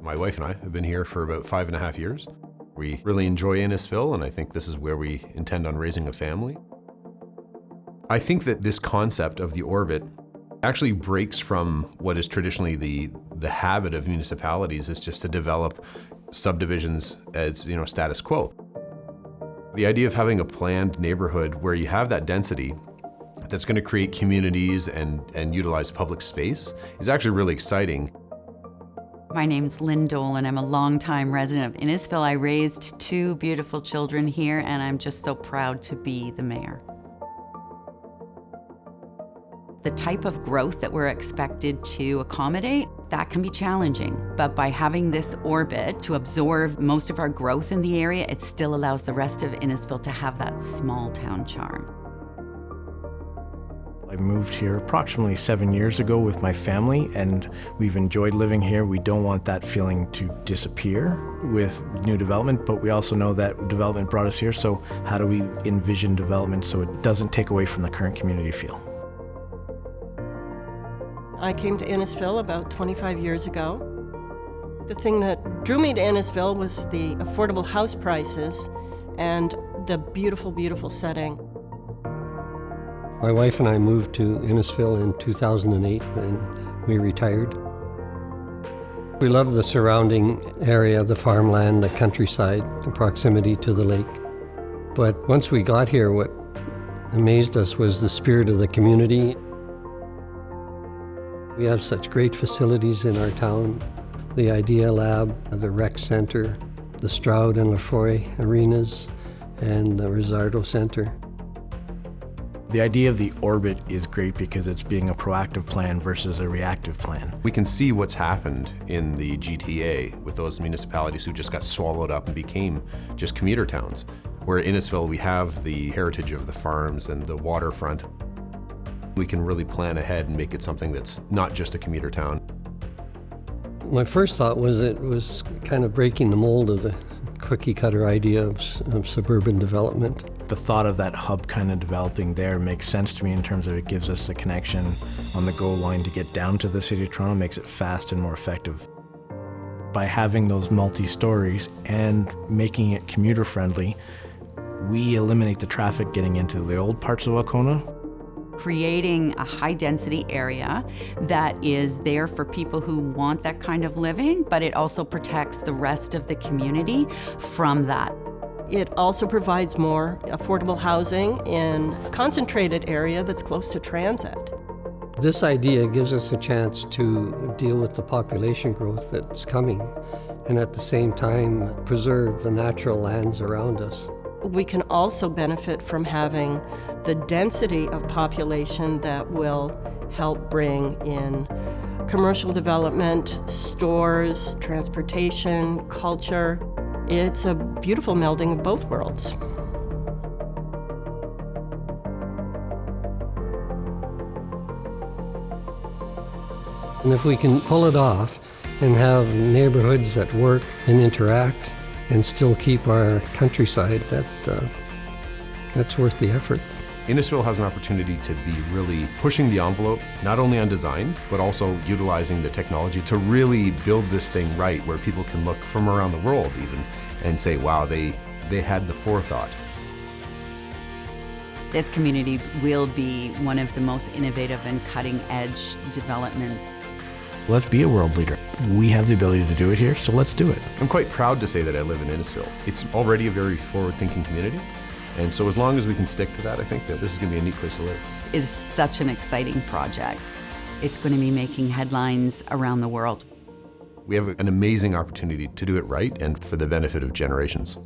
My wife and I have been here for about 5.5 years. We really enjoy Innisfil, and I think this is where we intend on raising a family. I think that this concept of the orbit actually breaks from what is traditionally the habit of municipalities, is just to develop subdivisions as, status quo. The idea of having a planned neighborhood where you have that density that's going to create communities and utilize public space is actually really exciting. My name's Lynn Dole, and I'm a longtime resident of Innisfil. I raised 2 beautiful children here, and I'm just so proud to be the mayor. The type of growth that we're expected to accommodate, that can be challenging. But by having this orbit to absorb most of our growth in the area, it still allows the rest of Innisfil to have that small town charm. I moved here approximately 7 years ago with my family, and we've enjoyed living here. We don't want that feeling to disappear with new development, but we also know that development brought us here, so how do we envision development so it doesn't take away from the current community feel? I came to Innisfil about 25 years ago. The thing that drew me to Innisfil was the affordable house prices and the beautiful, beautiful setting. My wife and I moved to Innisfil in 2008 when we retired. We love the surrounding area, the farmland, the countryside, the proximity to the lake. But once we got here, what amazed us was the spirit of the community. We have such great facilities in our town. The Idea Lab, the Rec Center, the Stroud and Lefroy arenas, and the Rizzardo Center. The idea of the orbit is great because it's being a proactive plan versus a reactive plan. We can see what's happened in the GTA with those municipalities who just got swallowed up and became just commuter towns. Where in Innisfil we have the heritage of the farms and the waterfront. We can really plan ahead and make it something that's not just a commuter town. My first thought was it was kind of breaking the mold of the cookie cutter idea of suburban development. The thought of that hub kind of developing there makes sense to me in terms of it gives us the connection on the GO line to get down to the City of Toronto, makes it fast and more effective. By having those multi-stories and making it commuter friendly, we eliminate the traffic getting into the old parts of Wacona. Creating a high-density area that is there for people who want that kind of living, but it also protects the rest of the community from that. It also provides more affordable housing in a concentrated area that's close to transit. This idea gives us a chance to deal with the population growth that's coming, and at the same time preserve the natural lands around us. We can also benefit from having the density of population that will help bring in commercial development, stores, transportation, culture. It's a beautiful melding of both worlds. And if we can pull it off and have neighborhoods that work and interact and still keep our countryside, that's worth the effort. Innisfil has an opportunity to be really pushing the envelope, not only on design, but also utilizing the technology to really build this thing right, where people can look from around the world even and say, wow, they had the forethought. This community will be one of the most innovative and cutting-edge developments. Let's be a world leader. We have the ability to do it here, so let's do it. I'm quite proud to say that I live in Innisfil. It's already a very forward-thinking community, and so as long as we can stick to that, I think that this is going to be a neat place to live. It is such an exciting project. It's going to be making headlines around the world. We have an amazing opportunity to do it right and for the benefit of generations.